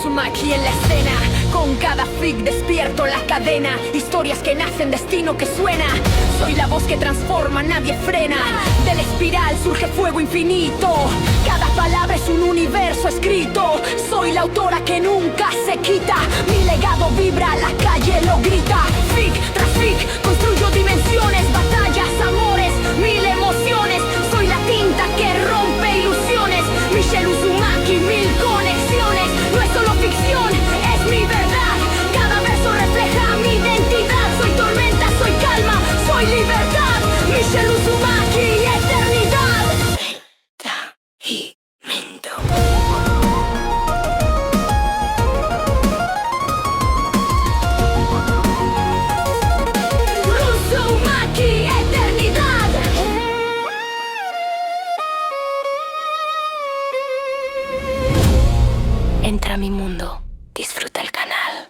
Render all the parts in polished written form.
Uzumaki en la escena. Con cada freak despierto la cadena. Historias que nacen, destino que suena. Soy la voz que transforma, nadie frena. De la espiral surge fuego infinito. Cada palabra es un universo escrito. Soy la autora que nunca se quita. Mi legado vibra, la calle lo grita. Freak tras freak, construyo dimensiones, batallas, amores, mil emociones. Soy la tinta que rompe ilusiones. Michelle Uzumaki, mil conexiones. No es solo ficción, es mi verdad. Cada verso refleja mi identidad. Soy tormenta, soy calma, soy libertad. Michelle Uzumaki, eternidad. Mento. Uzumaki, eternidad. Entra a mi mundo. Disfruta el canal.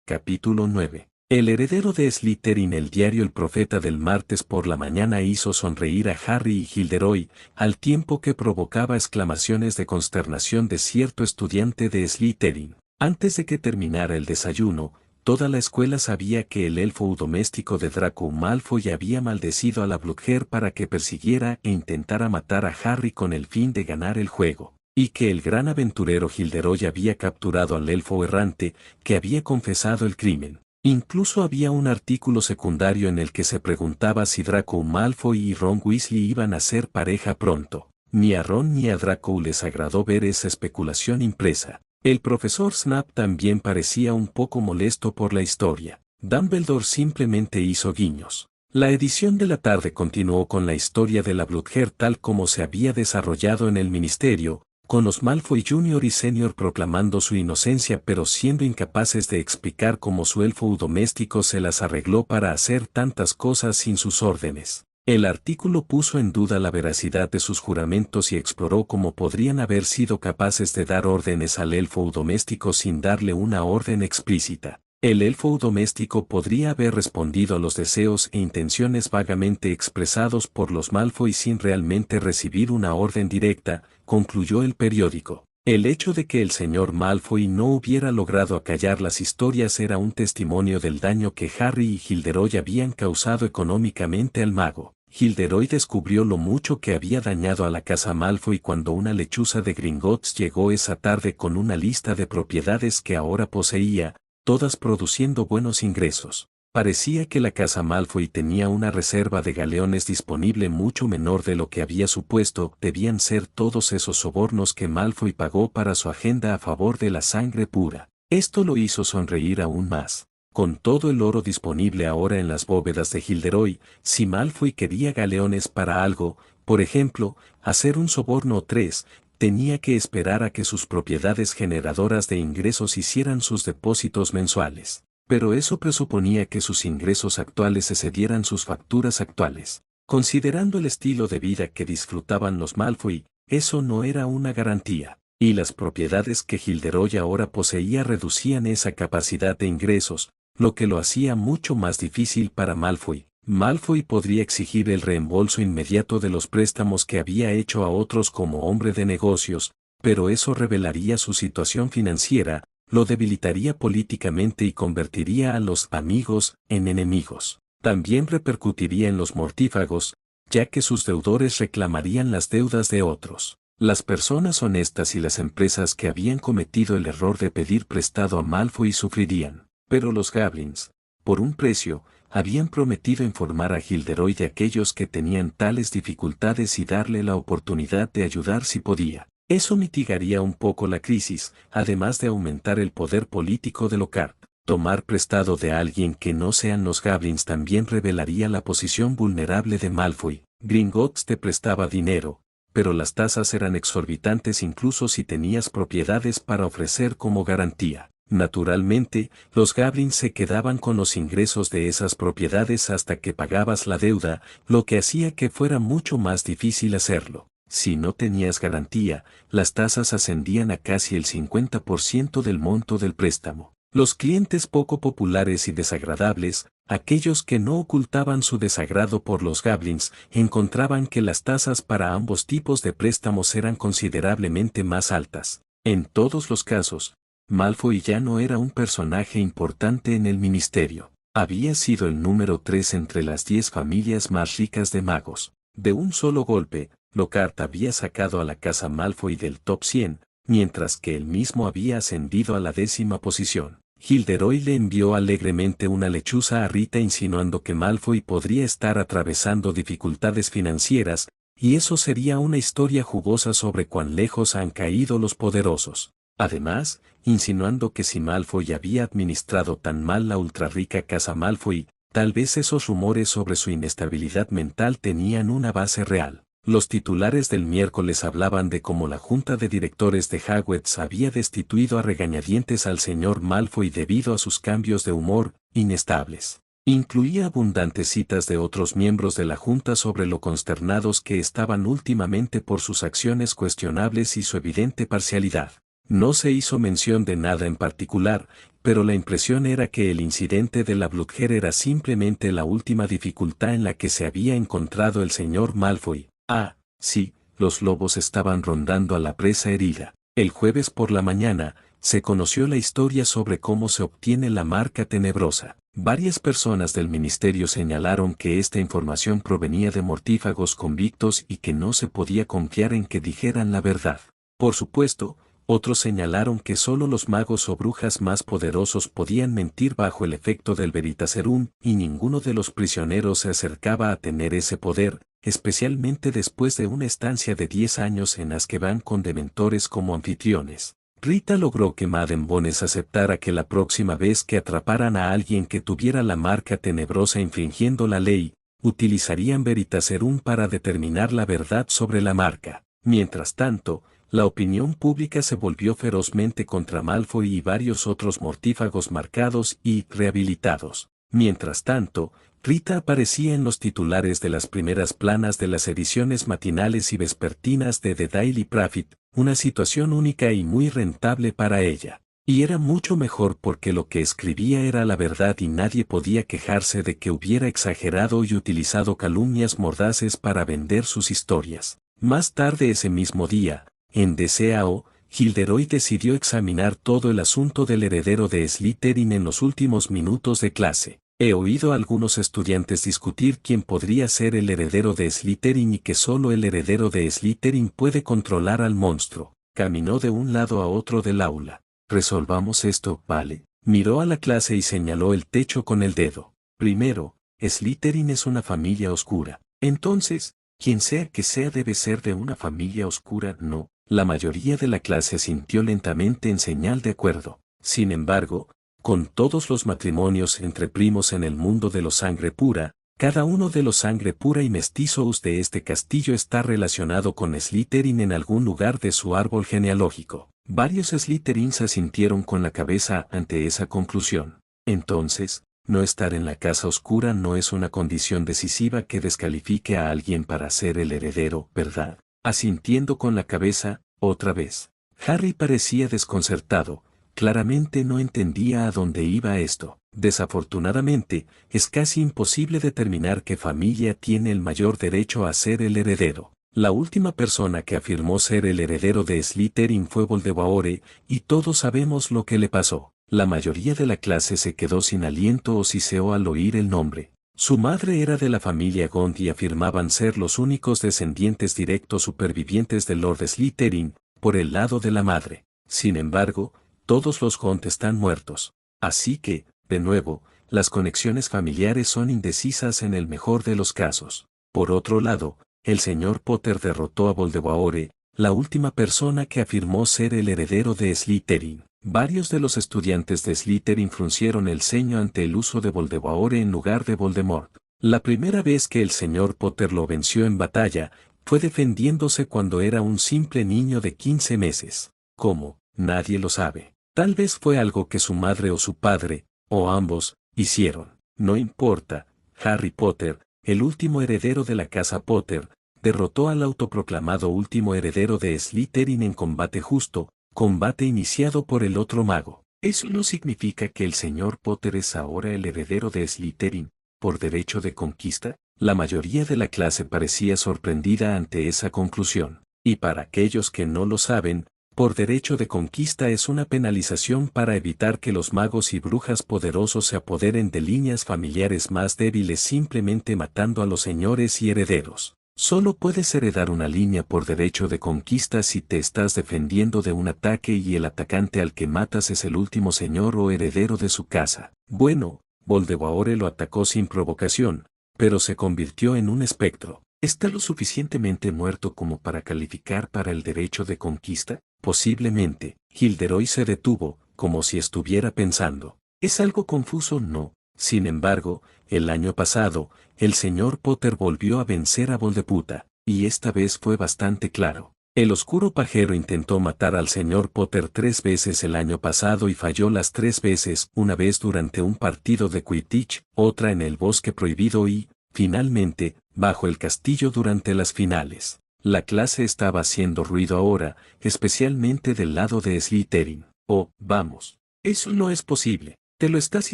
Capítulo 9. El heredero de Slytherin. El diario El Profeta del martes por la mañana hizo sonreír a Harry y Gilderoy, al tiempo que provocaba exclamaciones de consternación de cierto estudiante de Slytherin. Antes de que terminara el desayuno, toda la escuela sabía que el elfo doméstico de Draco Malfoy había maldecido a la Bludger para que persiguiera e intentara matar a Harry con el fin de ganar el juego, y que el gran aventurero Gilderoy había capturado al elfo errante, que había confesado el crimen. Incluso había un artículo secundario en el que se preguntaba si Draco Malfoy y Ron Weasley iban a ser pareja pronto. Ni a Ron ni a Draco les agradó ver esa especulación impresa. El profesor Snape también parecía un poco molesto por la historia. Dumbledore simplemente hizo guiños. La edición de la tarde continuó con la historia de la Bludger tal como se había desarrollado en el ministerio, con los Malfoy Jr. y Sr. proclamando su inocencia pero siendo incapaces de explicar cómo su elfo doméstico se las arregló para hacer tantas cosas sin sus órdenes. El artículo puso en duda la veracidad de sus juramentos y exploró cómo podrían haber sido capaces de dar órdenes al elfo doméstico sin darle una orden explícita. El elfo doméstico podría haber respondido a los deseos e intenciones vagamente expresados por los Malfoy sin realmente recibir una orden directa, concluyó el periódico. El hecho de que el señor Malfoy no hubiera logrado acallar las historias era un testimonio del daño que Harry y Gilderoy habían causado económicamente al mago. Gilderoy descubrió lo mucho que había dañado a la casa Malfoy cuando una lechuza de Gringotts llegó esa tarde con una lista de propiedades que ahora poseía, todas produciendo buenos ingresos. Parecía que la casa Malfoy tenía una reserva de galeones disponible mucho menor de lo que había supuesto. Debían ser todos esos sobornos que Malfoy pagó para su agenda a favor de la sangre pura. Esto lo hizo sonreír aún más. Con todo el oro disponible ahora en las bóvedas de Gilderoy, si Malfoy quería galeones para algo, por ejemplo, hacer un soborno o tres, tenía que esperar a que sus propiedades generadoras de ingresos hicieran sus depósitos mensuales. Pero eso presuponía que sus ingresos actuales excedieran sus facturas actuales. Considerando el estilo de vida que disfrutaban los Malfoy, eso no era una garantía. Y las propiedades que Gilderoy ahora poseía reducían esa capacidad de ingresos, lo que lo hacía mucho más difícil para Malfoy. Malfoy podría exigir el reembolso inmediato de los préstamos que había hecho a otros como hombre de negocios, pero eso revelaría su situación financiera, lo debilitaría políticamente y convertiría a los amigos en enemigos. También repercutiría en los mortífagos, ya que sus deudores reclamarían las deudas de otros. Las personas honestas y las empresas que habían cometido el error de pedir prestado a Malfoy sufrirían, pero los Goblins, por un precio, habían prometido informar a Gilderoy de aquellos que tenían tales dificultades y darle la oportunidad de ayudar si podía. Eso mitigaría un poco la crisis, además de aumentar el poder político de Lockhart. Tomar prestado de alguien que no sean los Goblins también revelaría la posición vulnerable de Malfoy. Gringotts te prestaba dinero, pero las tasas eran exorbitantes incluso si tenías propiedades para ofrecer como garantía. Naturalmente, los Goblins se quedaban con los ingresos de esas propiedades hasta que pagabas la deuda, lo que hacía que fuera mucho más difícil hacerlo. Si no tenías garantía, las tasas ascendían a casi el 50% del monto del préstamo. Los clientes poco populares y desagradables, aquellos que no ocultaban su desagrado por los Goblins, encontraban que las tasas para ambos tipos de préstamos eran considerablemente más altas. En todos los casos, Malfoy ya no era un personaje importante en el ministerio. Había sido el número 3 entre las 10 familias más ricas de magos. De un solo golpe, Lockhart había sacado a la casa Malfoy del top 100, mientras que él mismo había ascendido a la 10ª posición. Gilderoy le envió alegremente una lechuza a Rita insinuando que Malfoy podría estar atravesando dificultades financieras, y eso sería una historia jugosa sobre cuán lejos han caído los poderosos. Además, insinuando que si Malfoy había administrado tan mal la ultrarrica casa Malfoy, tal vez esos rumores sobre su inestabilidad mental tenían una base real. Los titulares del miércoles hablaban de cómo la junta de directores de Hogwarts había destituido a regañadientes al señor Malfoy debido a sus cambios de humor inestables. Incluía abundantes citas de otros miembros de la junta sobre lo consternados que estaban últimamente por sus acciones cuestionables y su evidente parcialidad. No se hizo mención de nada en particular, pero la impresión era que el incidente de la Bludger era simplemente la última dificultad en la que se había encontrado el señor Malfoy. Ah, sí, los lobos estaban rondando a la presa herida. El jueves por la mañana, se conoció la historia sobre cómo se obtiene la marca tenebrosa. Varias personas del ministerio señalaron que esta información provenía de mortífagos convictos y que no se podía confiar en que dijeran la verdad. Por supuesto, otros señalaron que solo los magos o brujas más poderosos podían mentir bajo el efecto del Veritaserum, y ninguno de los prisioneros se acercaba a tener ese poder, especialmente después de una estancia de 10 años en Azkaban con dementores como anfitriones. Rita logró que Madame Bones aceptara que la próxima vez que atraparan a alguien que tuviera la marca tenebrosa infringiendo la ley, utilizarían Veritaserum para determinar la verdad sobre la marca. Mientras tanto, la opinión pública se volvió ferozmente contra Malfoy y varios otros mortífagos marcados y rehabilitados. Mientras tanto, Rita aparecía en los titulares de las primeras planas de las ediciones matinales y vespertinas de The Daily Prophet, una situación única y muy rentable para ella. Y era mucho mejor porque lo que escribía era la verdad y nadie podía quejarse de que hubiera exagerado y utilizado calumnias mordaces para vender sus historias. Más tarde ese mismo día, en DCAO, Gilderoy decidió examinar todo el asunto del heredero de Slytherin en los últimos minutos de clase. He oído a algunos estudiantes discutir quién podría ser el heredero de Slytherin y que solo el heredero de Slytherin puede controlar al monstruo. Caminó de un lado a otro del aula. Resolvamos esto, ¿vale? Miró a la clase y señaló el techo con el dedo. Primero, Slytherin es una familia oscura. Entonces, quien sea que sea debe ser de una familia oscura, ¿no? La mayoría de la clase asintió lentamente en señal de acuerdo. Sin embargo, con todos los matrimonios entre primos en el mundo de los sangre pura, cada uno de los sangre pura y mestizos de este castillo está relacionado con Slytherin en algún lugar de su árbol genealógico. Varios Slytherins asintieron con la cabeza ante esa conclusión. Entonces, no estar en la casa oscura no es una condición decisiva que descalifique a alguien para ser el heredero, ¿verdad? Asintiendo con la cabeza, otra vez. Harry parecía desconcertado, claramente no entendía a dónde iba esto. Desafortunadamente, es casi imposible determinar qué familia tiene el mayor derecho a ser el heredero. La última persona que afirmó ser el heredero de Slytherin fue Voldemort, y todos sabemos lo que le pasó. La mayoría de la clase se quedó sin aliento o siseó al oír el nombre. Su madre era de la familia Gond y afirmaban ser los únicos descendientes directos supervivientes del Lord Slytherin, por el lado de la madre. Sin embargo, todos los Gond están muertos. Así que, de nuevo, las conexiones familiares son indecisas en el mejor de los casos. Por otro lado, el señor Potter derrotó a Voldemort, la última persona que afirmó ser el heredero de Slytherin. Varios de los estudiantes de Slytherin fruncieron el ceño ante el uso de Voldemort en lugar de Voldemort. La primera vez que el señor Potter lo venció en batalla, fue defendiéndose cuando era un simple niño de 15 meses. ¿Cómo? Nadie lo sabe. Tal vez fue algo que su madre o su padre, o ambos, hicieron. No importa. Harry Potter, el último heredero de la casa Potter, derrotó al autoproclamado último heredero de Slytherin en combate justo, combate iniciado por el otro mago. Eso no significa que el señor Potter es ahora el heredero de Slytherin, por derecho de conquista. La mayoría de la clase parecía sorprendida ante esa conclusión. Y para aquellos que no lo saben, por derecho de conquista es una penalización para evitar que los magos y brujas poderosos se apoderen de líneas familiares más débiles simplemente matando a los señores y herederos. Solo puedes heredar una línea por derecho de conquista si te estás defendiendo de un ataque y el atacante al que matas es el último señor o heredero de su casa. Bueno, Voldemort lo atacó sin provocación, pero se convirtió en un espectro. ¿Está lo suficientemente muerto como para calificar para el derecho de conquista? Posiblemente. Gilderoy se detuvo, como si estuviera pensando. ¿Es algo confuso? No. Sin embargo, el año pasado, el señor Potter volvió a vencer a Voldemort, y esta vez fue bastante claro. El oscuro pajero intentó matar al señor Potter 3 veces el año pasado y falló las 3 veces, una vez durante un partido de Quidditch, otra en el bosque prohibido y, finalmente, bajo el castillo durante las finales. La clase estaba haciendo ruido ahora, especialmente del lado de Slytherin. Oh, vamos. Eso no es posible. Te lo estás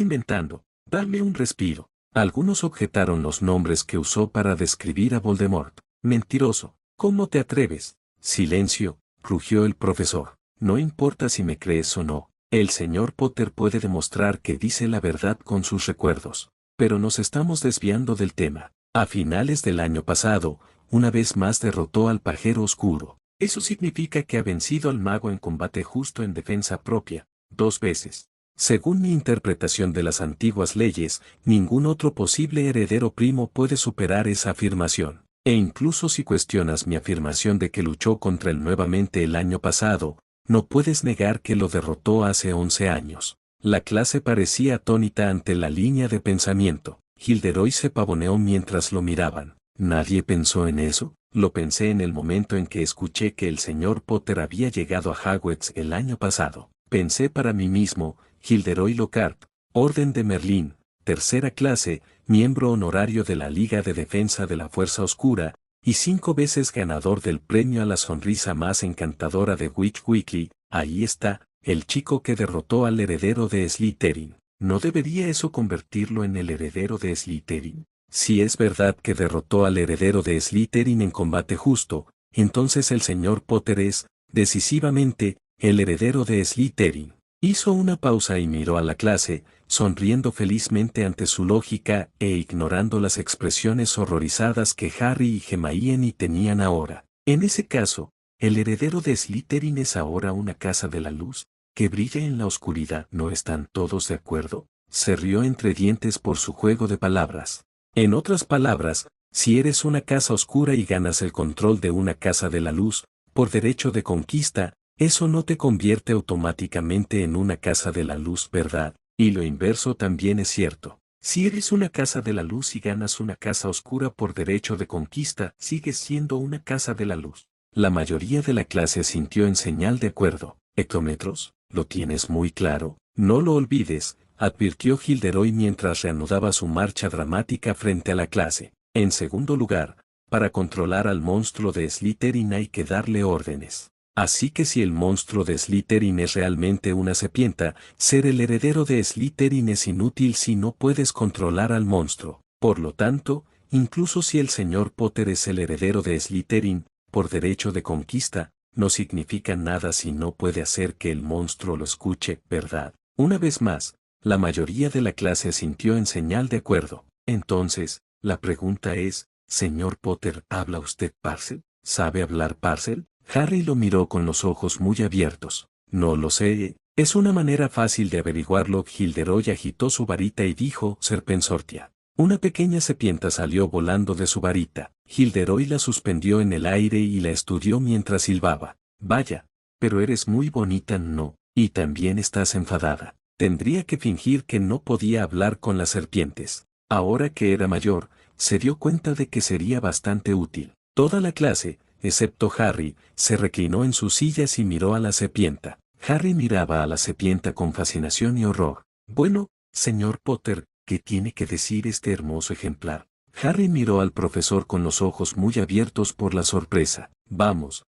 inventando. Dame un respiro. Algunos objetaron los nombres que usó para describir a Voldemort. Mentiroso. ¿Cómo te atreves? Silencio, rugió el profesor. No importa si me crees o no. El señor Potter puede demostrar que dice la verdad con sus recuerdos. Pero nos estamos desviando del tema. A finales del año pasado, una vez más derrotó al pajero oscuro. Eso significa que ha vencido al mago en combate justo en defensa propia, 2 veces. Según mi interpretación de las antiguas leyes, ningún otro posible heredero primo puede superar esa afirmación. E incluso si cuestionas mi afirmación de que luchó contra él nuevamente el año pasado, no puedes negar que lo derrotó hace 11 años. La clase parecía atónita ante la línea de pensamiento. Gilderoy se pavoneó mientras lo miraban. ¿Nadie pensó en eso? Lo pensé en el momento en que escuché que el señor Potter había llegado a Hogwarts el año pasado. Pensé para mí mismo, Gilderoy Lockhart, Orden de Merlín, tercera clase, miembro honorario de la Liga de Defensa de la Fuerza Oscura, y 5 veces ganador del premio a la sonrisa más encantadora de Witch Weekly. Ahí está, el chico que derrotó al heredero de Slytherin. ¿No debería eso convertirlo en el heredero de Slytherin? Si es verdad que derrotó al heredero de Slytherin en combate justo, entonces el señor Potter es, decisivamente, el heredero de Slytherin. Hizo una pausa y miró a la clase, sonriendo felizmente ante su lógica e ignorando las expresiones horrorizadas que Harry y Hermione tenían ahora. En ese caso, el heredero de Slytherin es ahora una casa de la luz, que brilla en la oscuridad. ¿No están todos de acuerdo? Se rió entre dientes por su juego de palabras. En otras palabras, si eres una casa oscura y ganas el control de una casa de la luz, por derecho de conquista, eso no te convierte automáticamente en una casa de la luz, ¿verdad? Y lo inverso también es cierto. Si eres una casa de la luz y ganas una casa oscura por derecho de conquista, sigues siendo una casa de la luz. La mayoría de la clase asintió en señal de acuerdo. ¿Hectómetros? ¿Lo tienes muy claro? No lo olvides, advirtió Gilderoy mientras reanudaba su marcha dramática frente a la clase. En segundo lugar, para controlar al monstruo de Slytherin hay que darle órdenes. Así que si el monstruo de Slytherin es realmente una serpienta, ser el heredero de Slytherin es inútil si no puedes controlar al monstruo. Por lo tanto, incluso si el señor Potter es el heredero de Slytherin, por derecho de conquista, no significa nada si no puede hacer que el monstruo lo escuche, ¿verdad? Una vez más, la mayoría de la clase asintió en señal de acuerdo. Entonces, la pregunta es, señor Potter, ¿habla usted Parcel? ¿Sabe hablar Parcel? Harry lo miró con los ojos muy abiertos. No lo sé, es una manera fácil de averiguarlo. Gilderoy agitó su varita y dijo, Serpensortia. Una pequeña serpiente salió volando de su varita. Gilderoy la suspendió en el aire y la estudió mientras silbaba. Vaya, pero eres muy bonita, ¿no? Y también estás enfadada. Tendría que fingir que no podía hablar con las serpientes. Ahora que era mayor, se dio cuenta de que sería bastante útil. Toda la clase, excepto Harry, se reclinó en sus sillas y miró a la serpiente. Harry miraba a la serpiente con fascinación y horror. Bueno, señor Potter, ¿qué tiene que decir este hermoso ejemplar? Harry miró al profesor con los ojos muy abiertos por la sorpresa. Vamos,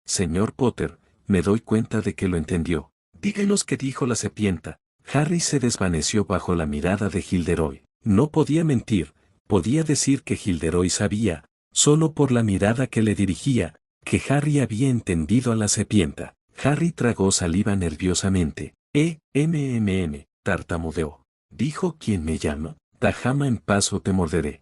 señor Potter, me doy cuenta de que lo entendió. Díganos qué dijo la serpiente. Harry se desvaneció bajo la mirada de Gilderoy. No podía mentir, podía decir que Gilderoy sabía, solo por la mirada que le dirigía, que Harry había entendido a la serpienta. Harry tragó saliva nerviosamente. Tartamudeó. Dijo: ¿Quién me llama? Tajama en paso te morderé.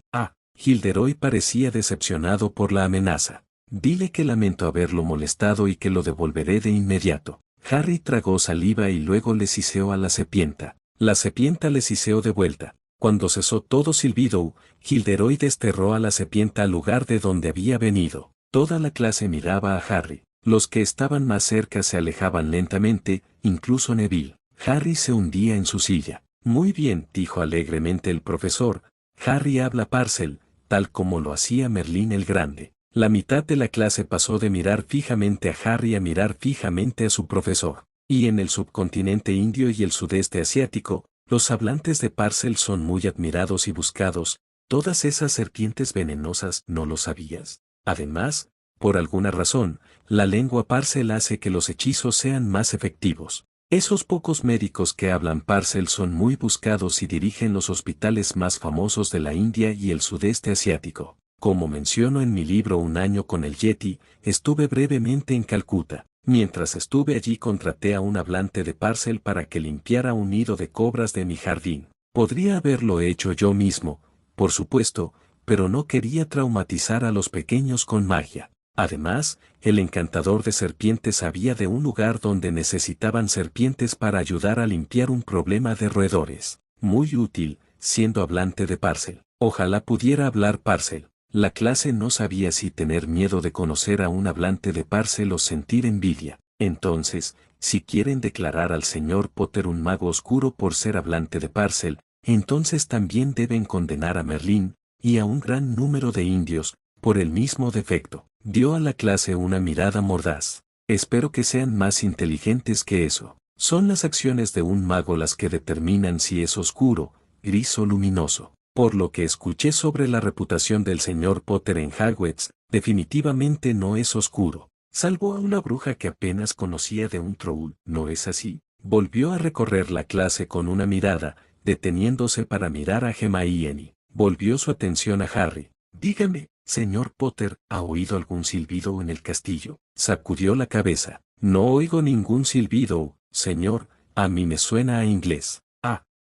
Gilderoy parecía decepcionado por la amenaza. Dile que lamento haberlo molestado y que lo devolveré de inmediato. Harry tragó saliva y luego le siseó a la serpienta. La serpienta le siseó de vuelta. Cuando cesó todo silbido, Gilderoy desterró a la serpienta al lugar de donde había venido. Toda la clase miraba a Harry. Los que estaban más cerca se alejaban lentamente, incluso Neville. Harry se hundía en su silla. Muy bien, dijo alegremente el profesor. Harry habla Parcel, tal como lo hacía Merlín el Grande. La mitad de la clase pasó de mirar fijamente a Harry a mirar fijamente a su profesor. Y en el subcontinente indio y el sudeste asiático, los hablantes de Parcel son muy admirados y buscados. Todas esas serpientes venenosas, ¿no lo sabías? Además, por alguna razón, la lengua Parcel hace que los hechizos sean más efectivos. Esos pocos médicos que hablan Parcel son muy buscados y dirigen los hospitales más famosos de la India y el sudeste asiático. Como menciono en mi libro Un año con el Yeti, estuve brevemente en Calcuta. Mientras estuve allí contraté a un hablante de Parcel para que limpiara un nido de cobras de mi jardín. Podría haberlo hecho yo mismo, por supuesto, pero no quería traumatizar a los pequeños con magia. Además, el encantador de serpientes sabía de un lugar donde necesitaban serpientes para ayudar a limpiar un problema de roedores. Muy útil, siendo hablante de Parcel. Ojalá pudiera hablar Parcel. La clase no sabía si tener miedo de conocer a un hablante de Parcel o sentir envidia. Entonces, si quieren declarar al señor Potter un mago oscuro por ser hablante de Parcel, entonces también deben condenar a Merlín, y a un gran número de indios, por el mismo defecto. Dio a la clase una mirada mordaz. Espero que sean más inteligentes que eso. Son las acciones de un mago las que determinan si es oscuro, gris o luminoso. Por lo que escuché sobre la reputación del señor Potter en Hogwarts, definitivamente no es oscuro. Salvo a una bruja que apenas conocía de un troll, ¿no es así? Volvió a recorrer la clase con una mirada, deteniéndose para mirar a Hermione. Volvió su atención a Harry. Dígame, señor Potter, ¿ha oído algún silbido en el castillo? Sacudió la cabeza. No oigo ningún silbido, señor, a mí me suena a inglés.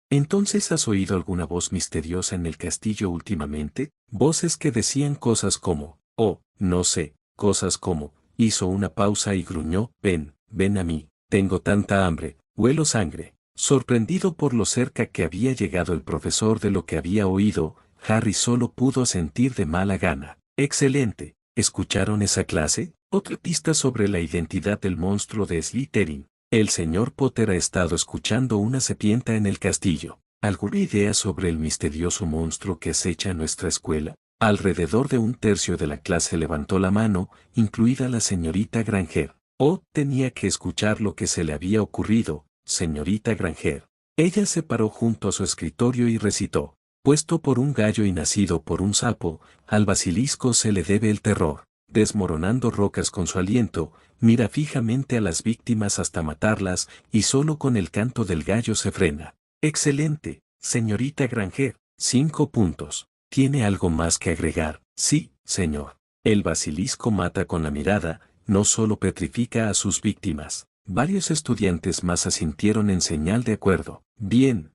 ¿Entonces has oído alguna voz misteriosa en el castillo últimamente? Voces que decían cosas como, no sé, cosas como, hizo una pausa y gruñó, ven a mí, tengo tanta hambre, huelo sangre. Sorprendido por lo cerca que había llegado el profesor de lo que había oído, Harry solo pudo sentir de mala gana. Excelente, ¿escucharon esa clase? Otra pista sobre la identidad del monstruo de Slytherin. El señor Potter ha estado escuchando una serpiente en el castillo. ¿Alguna idea sobre el misterioso monstruo que acecha nuestra escuela? Alrededor de un tercio de la clase levantó la mano, incluida la señorita Granger. Tenía que escuchar lo que se le había ocurrido, señorita Granger. Ella se paró junto a su escritorio y recitó: puesto por un gallo y nacido por un sapo, al basilisco se le debe el terror. Desmoronando rocas con su aliento, mira fijamente a las víctimas hasta matarlas, y solo con el canto del gallo se frena. Excelente, señorita Granger. 5 puntos. ¿Tiene algo más que agregar? Sí, señor. El basilisco mata con la mirada, no solo petrifica a sus víctimas. Varios estudiantes más asintieron en señal de acuerdo. Bien.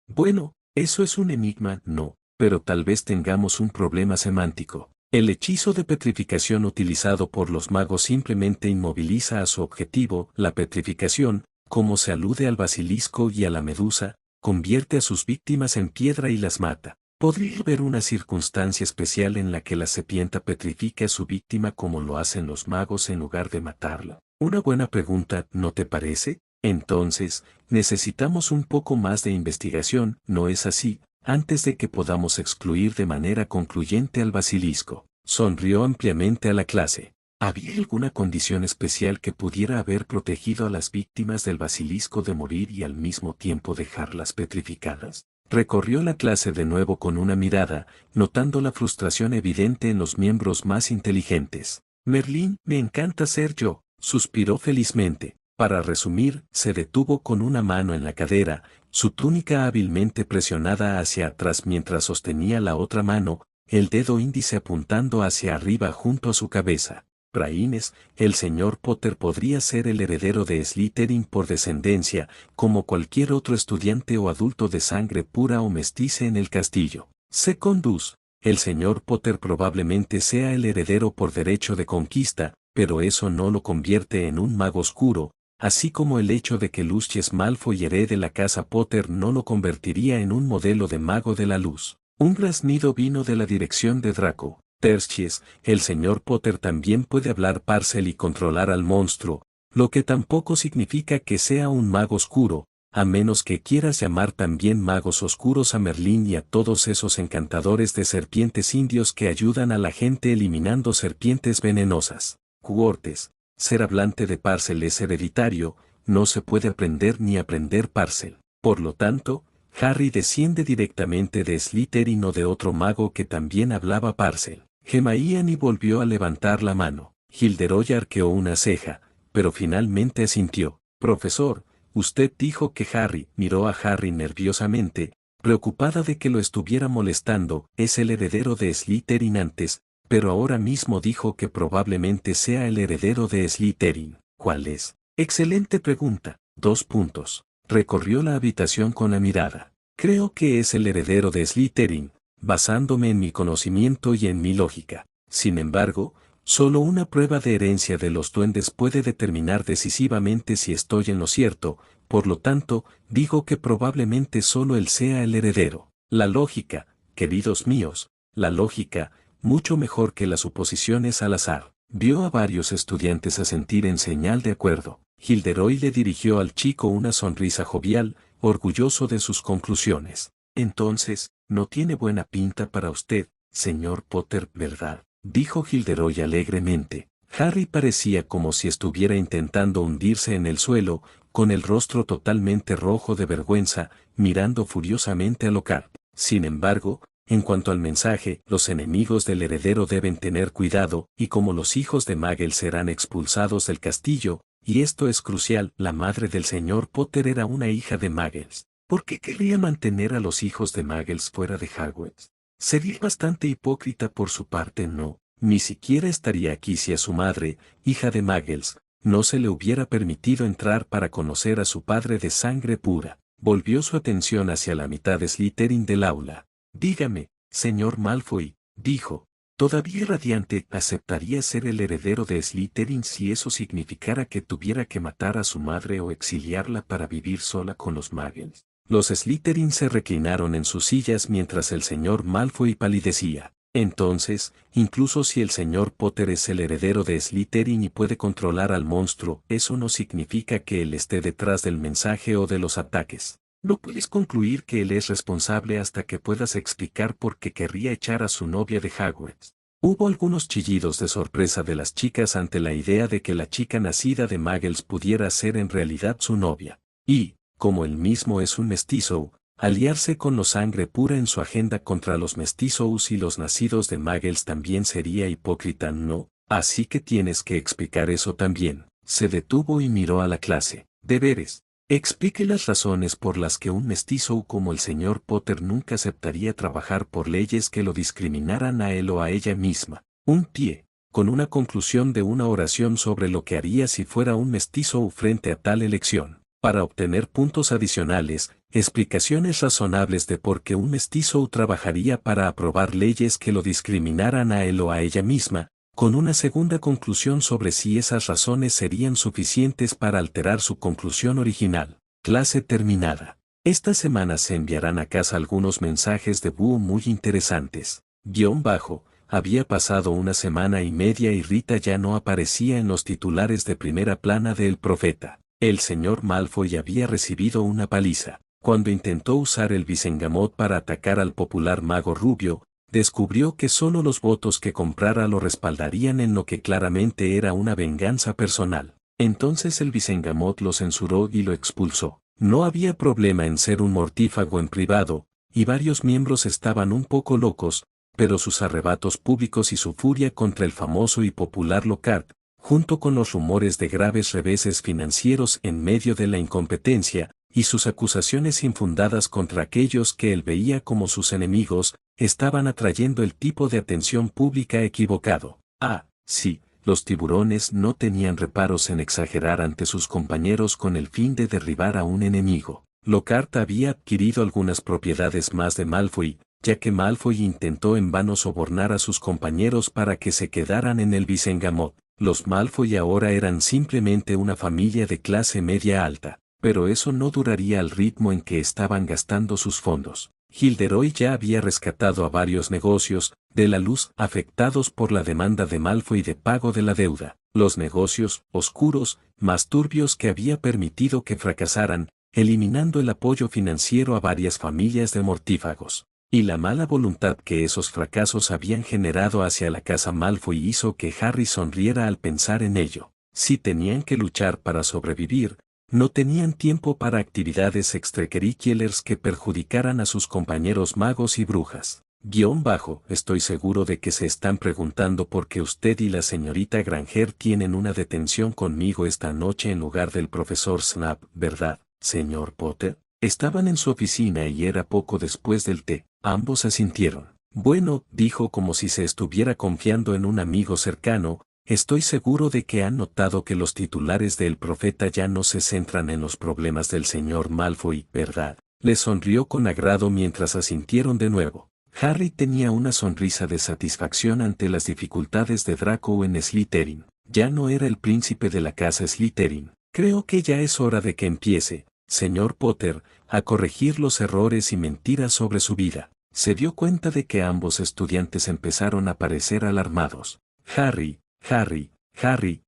Bueno, eso es un enigma, no, pero tal vez tengamos un problema semántico. El hechizo de petrificación utilizado por los magos simplemente inmoviliza a su objetivo. La petrificación, como se alude al basilisco y a la medusa, convierte a sus víctimas en piedra y las mata. ¿Podría haber una circunstancia especial en la que la serpiente petrifica a su víctima como lo hacen los magos en lugar de matarla? Una buena pregunta, ¿no te parece? Entonces, necesitamos un poco más de investigación, ¿no es así? Antes de que podamos excluir de manera concluyente al basilisco. Sonrió ampliamente a la clase. ¿Había alguna condición especial que pudiera haber protegido a las víctimas del basilisco de morir y al mismo tiempo dejarlas petrificadas? Recorrió la clase de nuevo con una mirada, notando la frustración evidente en los miembros más inteligentes. Merlín, me encanta ser yo, suspiró felizmente. Para resumir, se detuvo con una mano en la cadera, su túnica hábilmente presionada hacia atrás mientras sostenía la otra mano, el dedo índice apuntando hacia arriba junto a su cabeza. Braines, el señor Potter podría ser el heredero de Slytherin por descendencia, como cualquier otro estudiante o adulto de sangre pura o mestiza en el castillo. Secondus, el señor Potter probablemente sea el heredero por derecho de conquista, pero eso no lo convierte en un mago oscuro, así como el hecho de que Lucius Malfoy herede la casa Potter no lo convertiría en un modelo de mago de la luz. Un graznido vino de la dirección de Draco. Tertius, el señor Potter también puede hablar Parcel y controlar al monstruo, lo que tampoco significa que sea un mago oscuro, a menos que quieras llamar también magos oscuros a Merlín y a todos esos encantadores de serpientes indios que ayudan a la gente eliminando serpientes venenosas. Quartes, ser hablante de Parcel es hereditario, no se puede aprender ni aprender Parcel. Por lo tanto, Harry desciende directamente de Slytherin o de otro mago que también hablaba Parcel. Hermione volvió a levantar la mano. Gilderoy arqueó una ceja, pero finalmente asintió. Profesor, usted dijo que Harry, miró a Harry nerviosamente, preocupada de que lo estuviera molestando, es el heredero de Slytherin antes, pero ahora mismo dijo que probablemente sea el heredero de Slytherin. ¿Cuál es? Excelente pregunta. 2 puntos. Recorrió la habitación con la mirada. Creo que es el heredero de Slytherin, basándome en mi conocimiento y en mi lógica. Sin embargo, solo una prueba de herencia de los duendes puede determinar decisivamente si estoy en lo cierto, por lo tanto, digo que probablemente solo él sea el heredero. La lógica, queridos míos, la lógica, mucho mejor que las suposiciones al azar. Vio a varios estudiantes asentir en señal de acuerdo. Gilderoy le dirigió al chico una sonrisa jovial, orgulloso de sus conclusiones. Entonces, no tiene buena pinta para usted, señor Potter, ¿verdad? Dijo Gilderoy alegremente. Harry parecía como si estuviera intentando hundirse en el suelo, con el rostro totalmente rojo de vergüenza, mirando furiosamente a Lockhart. Sin embargo, en cuanto al mensaje, los enemigos del heredero deben tener cuidado, y como los hijos de Muggle serán expulsados del castillo, y esto es crucial, la madre del señor Potter era una hija de Muggles. ¿Por qué querría mantener a los hijos de Muggles fuera de Hogwarts? Sería bastante hipócrita por su parte, ¿no? Ni siquiera estaría aquí si a su madre, hija de Muggles, no se le hubiera permitido entrar para conocer a su padre de sangre pura. Volvió su atención hacia la mitad de Slytherin del aula. Dígame, señor Malfoy, dijo. Todavía radiante, ¿aceptaría ser el heredero de Slytherin si eso significara que tuviera que matar a su madre o exiliarla para vivir sola con los Muggles? Los Slytherin se reclinaron en sus sillas mientras el señor Malfoy palidecía. Entonces, incluso si el señor Potter es el heredero de Slytherin y puede controlar al monstruo, eso no significa que él esté detrás del mensaje o de los ataques. No puedes concluir que él es responsable hasta que puedas explicar por qué querría echar a su novia de Hogwarts. Hubo algunos chillidos de sorpresa de las chicas ante la idea de que la chica nacida de Muggles pudiera ser en realidad su novia. Y, como él mismo es un mestizo, aliarse con los sangre pura en su agenda contra los mestizos y los nacidos de Muggles también sería hipócrita, ¿no? Así que tienes que explicar eso también. Se detuvo y miró a la clase. Deberes. Explique las razones por las que un mestizo como el señor Potter nunca aceptaría trabajar por leyes que lo discriminaran a él o a ella misma. Un pie, con una conclusión de una oración sobre lo que haría si fuera un mestizo frente a tal elección. Para obtener puntos adicionales, explicaciones razonables de por qué un mestizo trabajaría para aprobar leyes que lo discriminaran a él o a ella misma, con una segunda conclusión sobre si esas razones serían suficientes para alterar su conclusión original. Clase terminada. Esta semana se enviarán a casa algunos mensajes de búho muy interesantes. Había pasado una semana y media y Rita ya no aparecía en los titulares de primera plana de El Profeta. El señor Malfoy había recibido una paliza. Cuando intentó usar el Visengamot para atacar al popular mago rubio, descubrió que solo los votos que comprara lo respaldarían en lo que claramente era una venganza personal. Entonces el Visengamot lo censuró y lo expulsó. No había problema en ser un mortífago en privado, y varios miembros estaban un poco locos, pero sus arrebatos públicos y su furia contra el famoso y popular Lockhart, junto con los rumores de graves reveses financieros en medio de la incompetencia, y sus acusaciones infundadas contra aquellos que él veía como sus enemigos, estaban atrayendo el tipo de atención pública equivocado. Ah, sí, Los tiburones no tenían reparos en exagerar ante sus compañeros con el fin de derribar a un enemigo. Lockhart había adquirido algunas propiedades más de Malfoy, ya que Malfoy intentó en vano sobornar a sus compañeros para que se quedaran en el Visengamot. Los Malfoy ahora eran simplemente una familia de clase media alta, pero eso no duraría al ritmo en que estaban gastando sus fondos. Gilderoy ya había rescatado a varios negocios de la luz afectados por la demanda de Malfoy de pago de la deuda. Los negocios oscuros, más turbios que había permitido que fracasaran, eliminando el apoyo financiero a varias familias de mortífagos. Y la mala voluntad que esos fracasos habían generado hacia la casa Malfoy hizo que Harry sonriera al pensar en ello. Si tenían que luchar para sobrevivir, no tenían tiempo para actividades extracurriculares que perjudicaran a sus compañeros magos y brujas. Estoy seguro de que se están preguntando por qué usted y la señorita Granger tienen una detención conmigo esta noche en lugar del profesor Snape, ¿verdad, señor Potter? Estaban en su oficina y era poco después del té. Ambos asintieron. Bueno, dijo como si se estuviera confiando en un amigo cercano, estoy seguro de que han notado que los titulares del Profeta ya no se centran en los problemas del señor Malfoy, ¿verdad? Le sonrió con agrado mientras asintieron de nuevo. Harry tenía una sonrisa de satisfacción ante las dificultades de Draco en Slytherin. Ya no era el príncipe de la casa Slytherin. Creo que ya es hora de que empiece, señor Potter, a corregir los errores y mentiras sobre su vida. Se dio cuenta de que ambos estudiantes empezaron a parecer alarmados. Harry,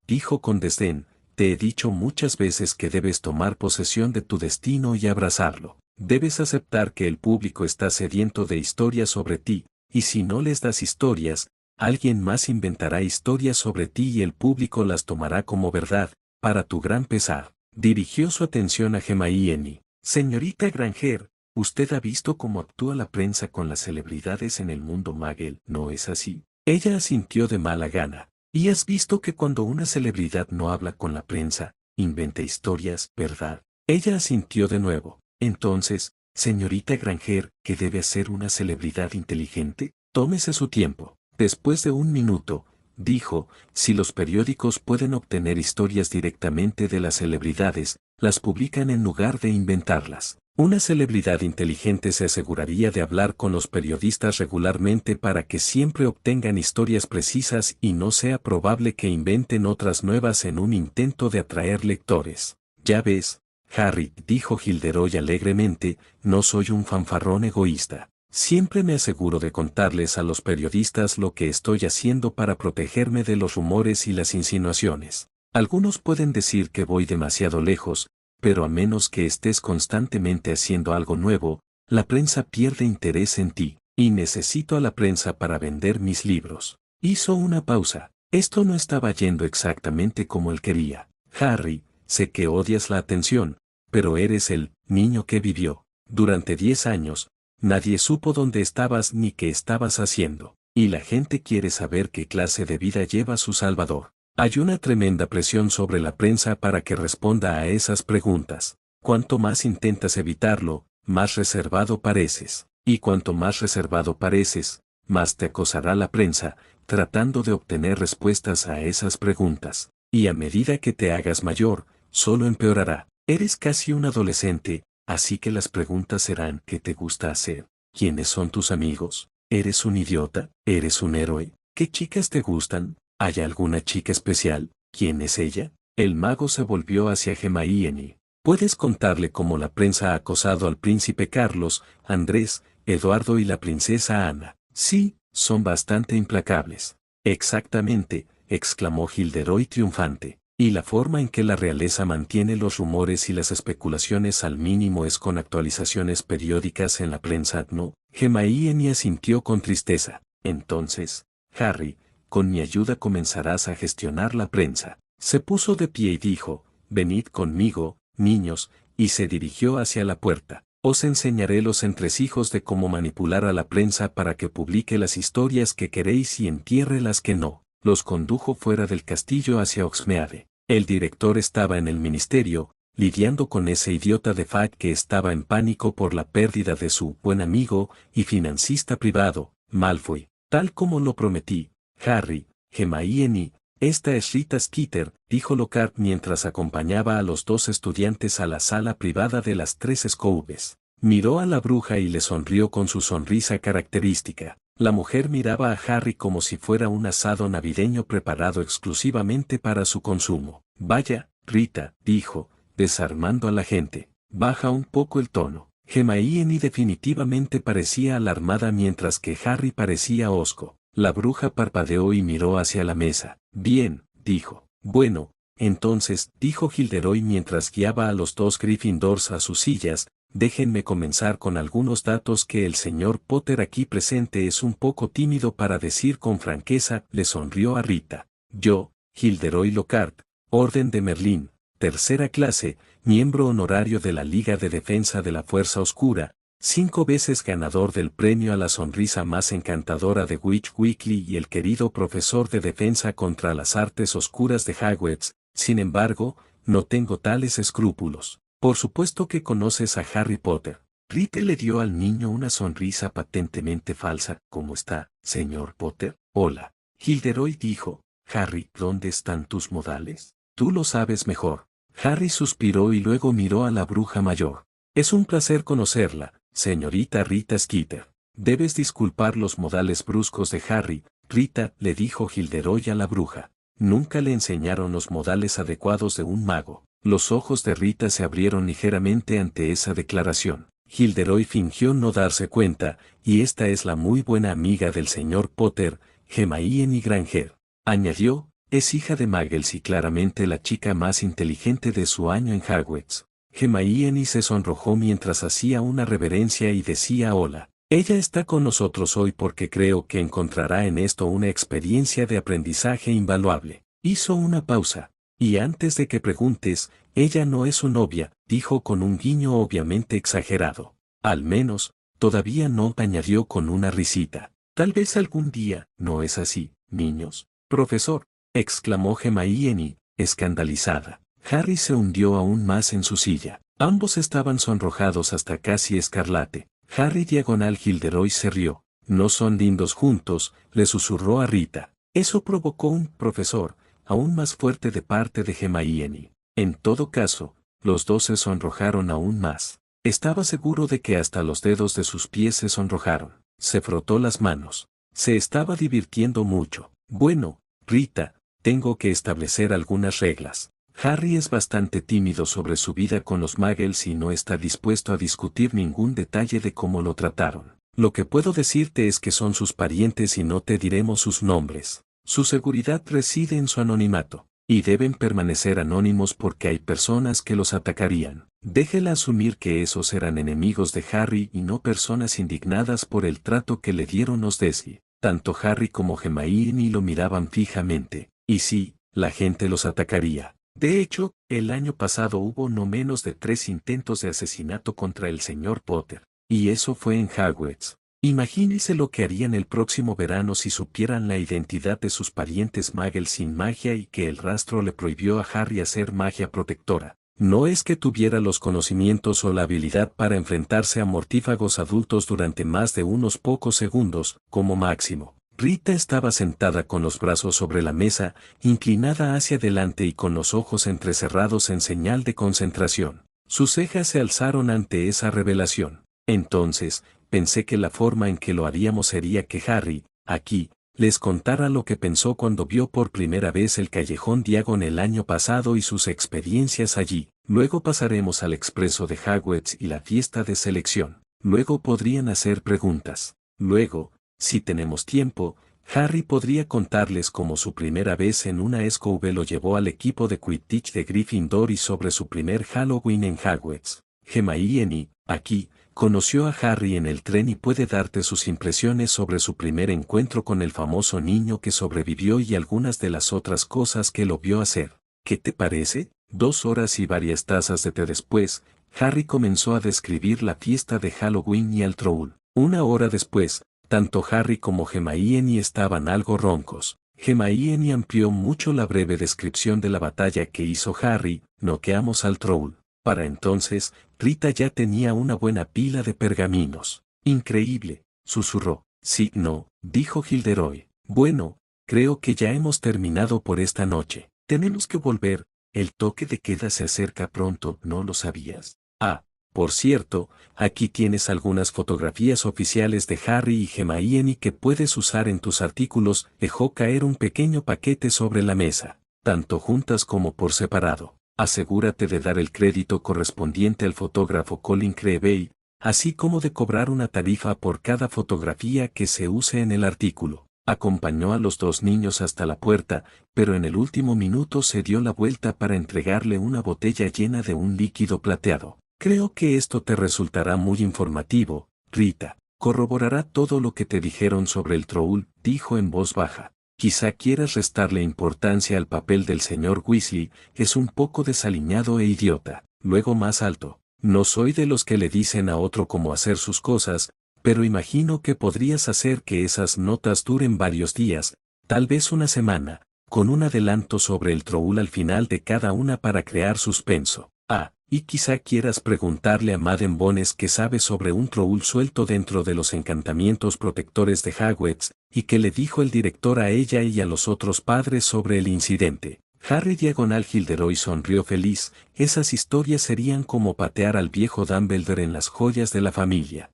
dijo con desdén, te he dicho muchas veces que debes tomar posesión de tu destino y abrazarlo. Debes aceptar que el público está sediento de historias sobre ti, y si no les das historias, alguien más inventará historias sobre ti y el público las tomará como verdad, para tu gran pesar. Dirigió su atención a Hermione. Señorita Granger, usted ha visto cómo actúa la prensa con las celebridades en el mundo Muggle, ¿no es así? Ella asintió de mala gana. Y has visto que cuando una celebridad no habla con la prensa, inventa historias, ¿verdad? Ella asintió de nuevo. Entonces, señorita Granger, ¿qué debe hacer una celebridad inteligente? Tómese su tiempo. Después de un minuto, dijo, si los periódicos pueden obtener historias directamente de las celebridades, las publican en lugar de inventarlas. Una celebridad inteligente se aseguraría de hablar con los periodistas regularmente para que siempre obtengan historias precisas y no sea probable que inventen otras nuevas en un intento de atraer lectores. Ya ves, Harry, dijo Gilderoy alegremente, no soy un fanfarrón egoísta. Siempre me aseguro de contarles a los periodistas lo que estoy haciendo para protegerme de los rumores y las insinuaciones. Algunos pueden decir que voy demasiado lejos, pero a menos que estés constantemente haciendo algo nuevo, la prensa pierde interés en ti, y necesito a la prensa para vender mis libros. Hizo una pausa. Esto no estaba yendo exactamente como él quería. Harry, sé que odias la atención, pero eres el niño que vivió. Durante 10 años, nadie supo dónde estabas ni qué estabas haciendo, y la gente quiere saber qué clase de vida lleva su Salvador. Hay una tremenda presión sobre la prensa para que responda a esas preguntas. Cuanto más intentas evitarlo, más reservado pareces. Y cuanto más reservado pareces, más te acosará la prensa, tratando de obtener respuestas a esas preguntas. Y a medida que te hagas mayor, solo empeorará. Eres casi un adolescente, así que las preguntas serán ¿qué te gusta hacer? ¿Quiénes son tus amigos? ¿Eres un idiota? ¿Eres un héroe? ¿Qué chicas te gustan? ¿Hay alguna chica especial? ¿Quién es ella? El mago se volvió hacia Hermione. ¿Puedes contarle cómo la prensa ha acosado al príncipe Carlos, Andrés, Eduardo y la princesa Ana? Sí, son bastante implacables. Exactamente, exclamó Gilderoy triunfante. Y la forma en que la realeza mantiene los rumores y las especulaciones al mínimo es con actualizaciones periódicas en la prensa, ¿no? Hermione asintió con tristeza. Entonces, Harry, con mi ayuda comenzarás a gestionar la prensa. Se puso de pie y dijo, venid conmigo, niños, y se dirigió hacia la puerta. Os enseñaré los entresijos de cómo manipular a la prensa para que publique las historias que queréis y entierre las que no. Los condujo fuera del castillo hacia Hogsmeade. El director estaba en el ministerio, lidiando con ese idiota de Fudge que estaba en pánico por la pérdida de su buen amigo y financista privado, Malfoy. Tal como lo prometí, Harry, Hermione, Esta es Rita Skeeter, dijo Lockhart mientras acompañaba a los dos estudiantes a la sala privada de las tres Scoubes. Miró a la bruja y le sonrió con su sonrisa característica. La mujer miraba a Harry como si fuera un asado navideño preparado exclusivamente para su consumo. Vaya, Rita, dijo, desarmando a la gente. Baja un poco el tono. Hermione definitivamente parecía alarmada mientras que Harry parecía hosco. La bruja parpadeó y miró hacia la mesa. Bien, dijo. Bueno, entonces, dijo Gilderoy mientras guiaba a los dos Gryffindors a sus sillas, déjenme comenzar con algunos datos que el señor Potter aquí presente es un poco tímido para decir con franqueza, le sonrió a Rita. Yo, Gilderoy Lockhart, Orden de Merlín, tercera clase, miembro honorario de la Liga de Defensa de la Fuerza Oscura, 5 veces ganador del premio a la sonrisa más encantadora de Witch Weekly y el querido profesor de defensa contra las artes oscuras de Hogwarts. Sin embargo, no tengo tales escrúpulos. Por supuesto que conoces a Harry Potter. Rita le dio al niño una sonrisa patentemente falsa. ¿Cómo está, señor Potter? Hola. Gilderoy dijo. Harry, ¿dónde están tus modales? Tú lo sabes mejor. Harry suspiró y luego miró a la bruja mayor. Es un placer conocerla, señorita Rita Skeeter. Debes disculpar los modales bruscos de Harry, Rita, le dijo Gilderoy a la bruja. Nunca le enseñaron los modales adecuados de un mago. Los ojos de Rita se abrieron ligeramente ante esa declaración. Gilderoy fingió no darse cuenta, y esta es la muy buena amiga del señor Potter, Hermione Granger. Añadió, es hija de Muggles y claramente la chica más inteligente de su año en Hogwarts. Hermione se sonrojó mientras hacía una reverencia y decía hola. Ella está con nosotros hoy porque creo que encontrará en esto una experiencia de aprendizaje invaluable. Hizo una pausa. Y antes de que preguntes, ella no es su novia, dijo con un guiño obviamente exagerado. Al menos, todavía no, añadió con una risita. Tal vez algún día, ¿no es así, niños? Profesor, exclamó Hermione, escandalizada. Harry se hundió aún más en su silla. Ambos estaban sonrojados hasta casi escarlate. Harry diagonal Gilderoy se rió. No son lindos juntos, le susurró a Rita. Eso provocó un profesor aún más fuerte de parte de Hermione. En todo caso, los dos se sonrojaron aún más. Estaba seguro de que hasta los dedos de sus pies se sonrojaron. Se frotó las manos. Se estaba divirtiendo mucho. Bueno, Rita, tengo que establecer algunas reglas. Harry es bastante tímido sobre su vida con los Muggles y no está dispuesto a discutir ningún detalle de cómo lo trataron. Lo que puedo decirte es que son sus parientes y no te diremos sus nombres. Su seguridad reside en su anonimato, y deben permanecer anónimos porque hay personas que los atacarían. Déjela asumir que esos eran enemigos de Harry y no personas indignadas por el trato que le dieron los Dursley. Tanto Harry como Hermione lo miraban fijamente, y sí, la gente los atacaría. De hecho, el año pasado hubo no menos de 3 intentos de asesinato contra el señor Potter, y eso fue en Hogwarts. Imagínese lo que harían el próximo verano si supieran la identidad de sus parientes Muggles sin magia y que el rastro le prohibió a Harry hacer magia protectora. No es que tuviera los conocimientos o la habilidad para enfrentarse a mortífagos adultos durante más de unos pocos segundos, como máximo. Rita estaba sentada con los brazos sobre la mesa, inclinada hacia adelante y con los ojos entrecerrados en señal de concentración. Sus cejas se alzaron ante esa revelación. Entonces, pensé que la forma en que lo haríamos sería que Harry, aquí, les contara lo que pensó cuando vio por primera vez el Callejón Diagon el año pasado y sus experiencias allí. Luego pasaremos al expreso de Hogwarts y la fiesta de selección. Luego podrían hacer preguntas. Luego, si tenemos tiempo, Harry podría contarles cómo su primera vez en una Scooby lo llevó al equipo de Quidditch de Gryffindor y sobre su primer Halloween en Hogwarts. Hermione, aquí, conoció a Harry en el tren y puede darte sus impresiones sobre su primer encuentro con el famoso niño que sobrevivió y algunas de las otras cosas que lo vio hacer. ¿Qué te parece? 2 horas y varias tazas de té después, Harry comenzó a describir la fiesta de Halloween y al Troll. 1 hora después, tanto Harry como Hermione estaban algo roncos. Hermione amplió mucho la breve descripción de la batalla que hizo Harry, noqueamos al Troll. Para entonces, Rita ya tenía una buena pila de pergaminos. Increíble, susurró. Sí, no, dijo Gilderoy. Bueno, creo que ya hemos terminado por esta noche. Tenemos que volver, el toque de queda se acerca pronto, ¿no lo sabías? Ah, por cierto, aquí tienes algunas fotografías oficiales de Harry y Hermione que puedes usar en tus artículos. Dejó caer un pequeño paquete sobre la mesa, tanto juntas como por separado. Asegúrate de dar el crédito correspondiente al fotógrafo Colin Creevey, así como de cobrar una tarifa por cada fotografía que se use en el artículo. Acompañó a los dos niños hasta la puerta, pero en el último minuto se dio la vuelta para entregarle una botella llena de un líquido plateado. Creo que esto te resultará muy informativo, Rita. Corroborará todo lo que te dijeron sobre el troll, dijo en voz baja. Quizá quieras restarle importancia al papel del señor Weasley, es un poco desaliñado e idiota. Luego más alto. No soy de los que le dicen a otro cómo hacer sus cosas, pero imagino que podrías hacer que esas notas duren varios días, tal vez una semana, con un adelanto sobre el troll al final de cada una para crear suspenso. Ah, y quizá quieras preguntarle a Madame Bones qué sabe sobre un troll suelto dentro de los encantamientos protectores de Hogwarts, y qué le dijo el director a ella y a los otros padres sobre el incidente. Harry Gilderoy sonrió feliz, esas historias serían como patear al viejo Dumbledore en las joyas de la familia.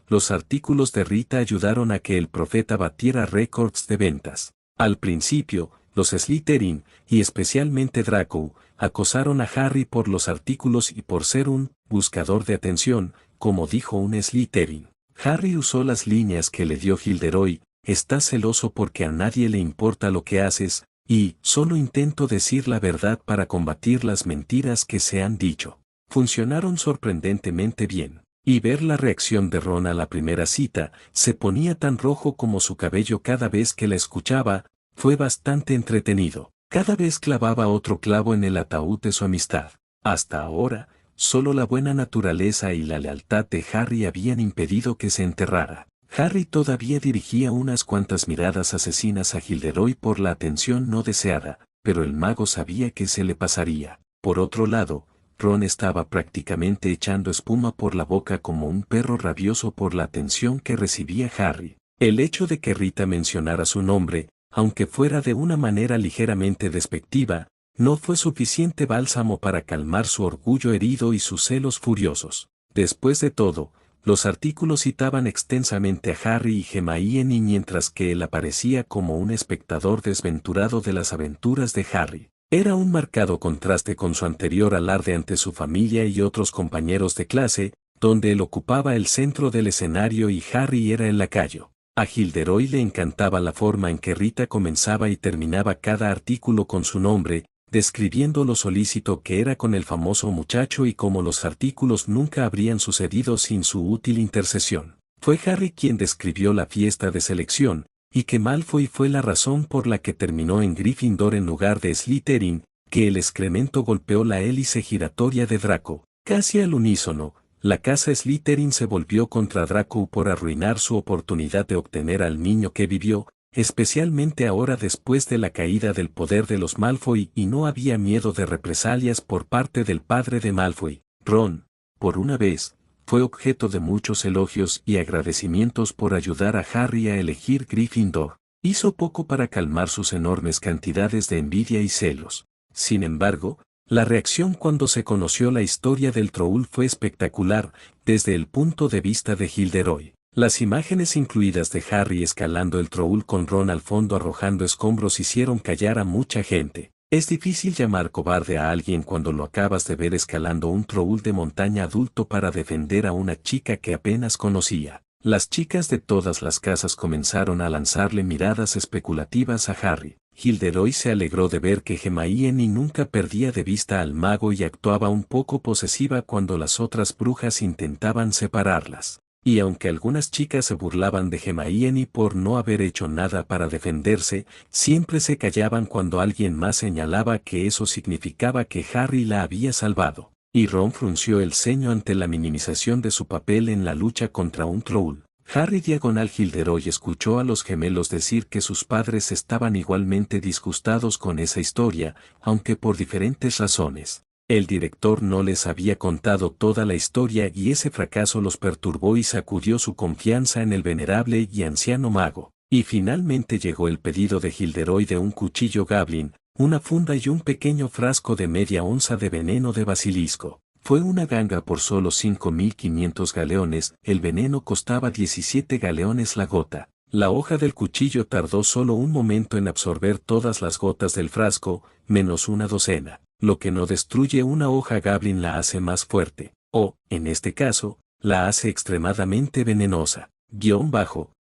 Los artículos de Rita ayudaron a que el profeta batiera récords de ventas. Al principio, los Slytherin, y especialmente Draco, acosaron a Harry por los artículos y por ser un buscador de atención, como dijo un Slytherin. Harry usó las líneas que le dio Gilderoy: estás celoso porque a nadie le importa lo que haces, y solo intento decir la verdad para combatir las mentiras que se han dicho. Funcionaron sorprendentemente bien. Y ver la reacción de Ron a la primera cita, se ponía tan rojo como su cabello cada vez que la escuchaba, fue bastante entretenido. Cada vez clavaba otro clavo en el ataúd de su amistad. Hasta ahora, solo la buena naturaleza y la lealtad de Harry habían impedido que se enterrara. Harry todavía dirigía unas cuantas miradas asesinas a Gilderoy por la atención no deseada, pero el mago sabía que se le pasaría. Por otro lado, Ron estaba prácticamente echando espuma por la boca como un perro rabioso por la atención que recibía Harry. El hecho de que Rita mencionara su nombre, aunque fuera de una manera ligeramente despectiva, no fue suficiente bálsamo para calmar su orgullo herido y sus celos furiosos. Después de todo, los artículos citaban extensamente a Harry y Hermione mientras que él aparecía como un espectador desventurado de las aventuras de Harry. Era un marcado contraste con su anterior alarde ante su familia y otros compañeros de clase, donde él ocupaba el centro del escenario y Harry era el lacayo. A Gilderoy le encantaba la forma en que Rita comenzaba y terminaba cada artículo con su nombre, describiendo lo solícito que era con el famoso muchacho y cómo los artículos nunca habrían sucedido sin su útil intercesión. Fue Harry quien describió la fiesta de selección, y que Malfoy fue la razón por la que terminó en Gryffindor en lugar de Slytherin, que el excremento golpeó la hélice giratoria de Draco. Casi al unísono, la casa Slytherin se volvió contra Draco por arruinar su oportunidad de obtener al niño que vivió, especialmente ahora después de la caída del poder de los Malfoy, y no había miedo de represalias por parte del padre de Malfoy. Ron, por una vez, fue objeto de muchos elogios y agradecimientos por ayudar a Harry a elegir Gryffindor. Hizo poco para calmar sus enormes cantidades de envidia y celos. Sin embargo, la reacción cuando se conoció la historia del troll fue espectacular, desde el punto de vista de Gilderoy. Las imágenes incluidas de Harry escalando el troll con Ron al fondo arrojando escombros hicieron callar a mucha gente. Es difícil llamar cobarde a alguien cuando lo acabas de ver escalando un troll de montaña adulto para defender a una chica que apenas conocía. Las chicas de todas las casas comenzaron a lanzarle miradas especulativas a Harry. Gilderoy se alegró de ver que Hermione nunca perdía de vista al mago y actuaba un poco posesiva cuando las otras brujas intentaban separarlas. Y aunque algunas chicas se burlaban de Hermione por no haber hecho nada para defenderse, siempre se callaban cuando alguien más señalaba que eso significaba que Harry la había salvado. Y Ron frunció el ceño ante la minimización de su papel en la lucha contra un troll. Harry Gilderoy escuchó a los gemelos decir que sus padres estaban igualmente disgustados con esa historia, aunque por diferentes razones. El director no les había contado toda la historia y ese fracaso los perturbó y sacudió su confianza en el venerable y anciano mago. Y finalmente llegó el pedido de Gilderoy de un cuchillo Goblin, una funda y un pequeño frasco de media onza de veneno de basilisco. Fue una ganga por solo 5.500 galeones, el veneno costaba 17 galeones la gota. La hoja del cuchillo tardó solo un momento en absorber todas las gotas del frasco, menos una docena. Lo que no destruye una hoja Goblin la hace más fuerte, o, en este caso, la hace extremadamente venenosa.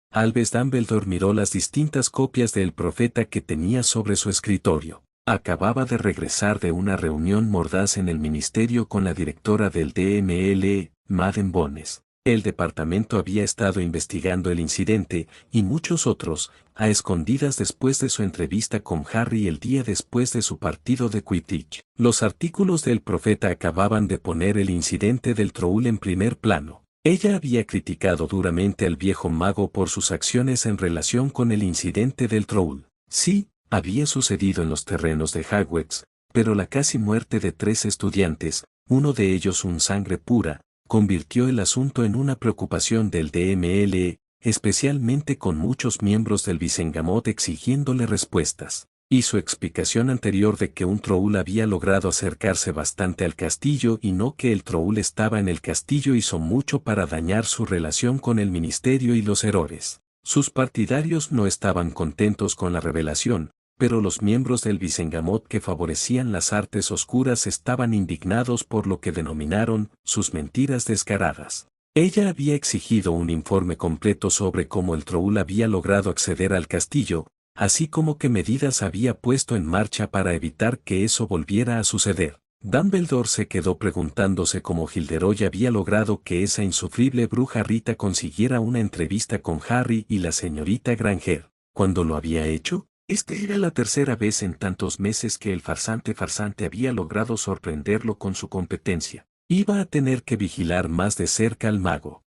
Albus Dumbledore miró las distintas copias del profeta que tenía sobre su escritorio. Acababa de regresar de una reunión mordaz en el ministerio con la directora del DMLE, Madame Bones. El departamento había estado investigando el incidente, y muchos otros, a escondidas después de su entrevista con Harry el día después de su partido de Quidditch. Los artículos del profeta acababan de poner el incidente del Troll en primer plano. Ella había criticado duramente al viejo mago por sus acciones en relación con el incidente del Troll. Sí, había sucedido en los terrenos de Hogwarts, pero la casi muerte de 3 estudiantes, uno de ellos un sangre pura, convirtió el asunto en una preocupación del DMLE, especialmente con muchos miembros del Visengamot exigiéndole respuestas. Y su explicación anterior de que un Troll había logrado acercarse bastante al castillo y no que el Troll estaba en el castillo hizo mucho para dañar su relación con el ministerio y los héroes. Sus partidarios no estaban contentos con la revelación, pero los miembros del Visengamot que favorecían las artes oscuras estaban indignados por lo que denominaron sus mentiras descaradas. Ella había exigido un informe completo sobre cómo el Troll había logrado acceder al castillo, así como qué medidas había puesto en marcha para evitar que eso volviera a suceder. Dumbledore se quedó preguntándose cómo Gilderoy había logrado que esa insufrible bruja Rita consiguiera una entrevista con Harry y la señorita Granger. ¿Cuándo lo había hecho? Era la tercera vez en tantos meses que el farsante había logrado sorprenderlo con su competencia. Iba a tener que vigilar más de cerca al mago.